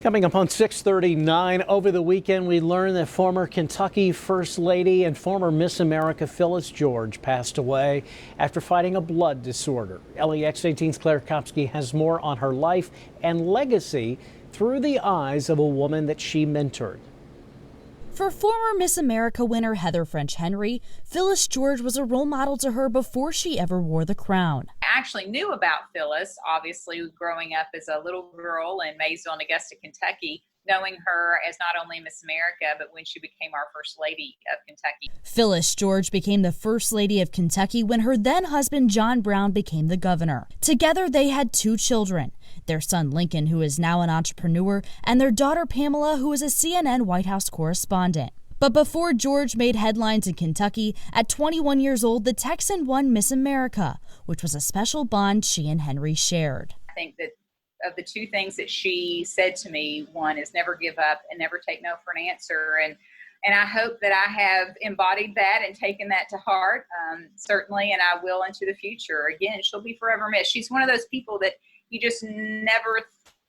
Coming up on 6:39 over the weekend, we learned that former Kentucky First Lady and former Miss America Phyllis-George passed away after fighting a blood disorder. LEX 18's Claire Kopsky has more on her life and legacy through the eyes of a woman that she mentored. For former Miss America winner Heather French Henry, Phyllis-George was a role model to her before she ever wore the crown. I actually knew about Phyllis, obviously, growing up as a little girl in Maysville and Augusta, Kentucky, knowing her as not only Miss America, but when she became our First Lady of Kentucky. Phyllis-George became the First Lady of Kentucky when her then husband John Brown became the governor. Together, they had 2 children, their son Lincoln, who is now an entrepreneur, and their daughter Pamela, who is a CNN White House correspondent. But before George made headlines in Kentucky, at 21 years old, the Texan won Miss America, which was a special bond she and Henry shared. I think that of the 2 things that she said to me, one is never give up and never take no for an answer. And I hope that I have embodied that and taken that to heart, certainly, and I will into the future. Again, she'll be forever missed. She's one of those people that you just never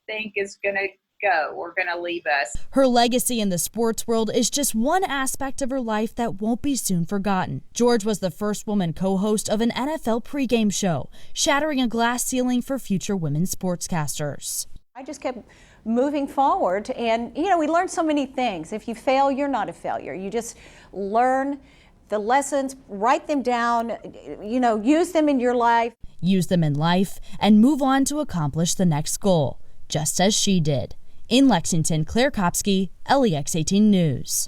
think is going to go or going to leave us. Her legacy in the sports world is just one aspect of her life that won't be soon forgotten. George was the first woman co-host of an NFL pregame show, shattering a glass ceiling for future women sportscasters. I just kept moving forward, and we learned so many things. If you fail, you're not a failure. You just learn the lessons, write them down, use them in your life. Use them in life and move on to accomplish the next goal, just as she did. In Lexington, Claire Kopsky, LEX 18 News.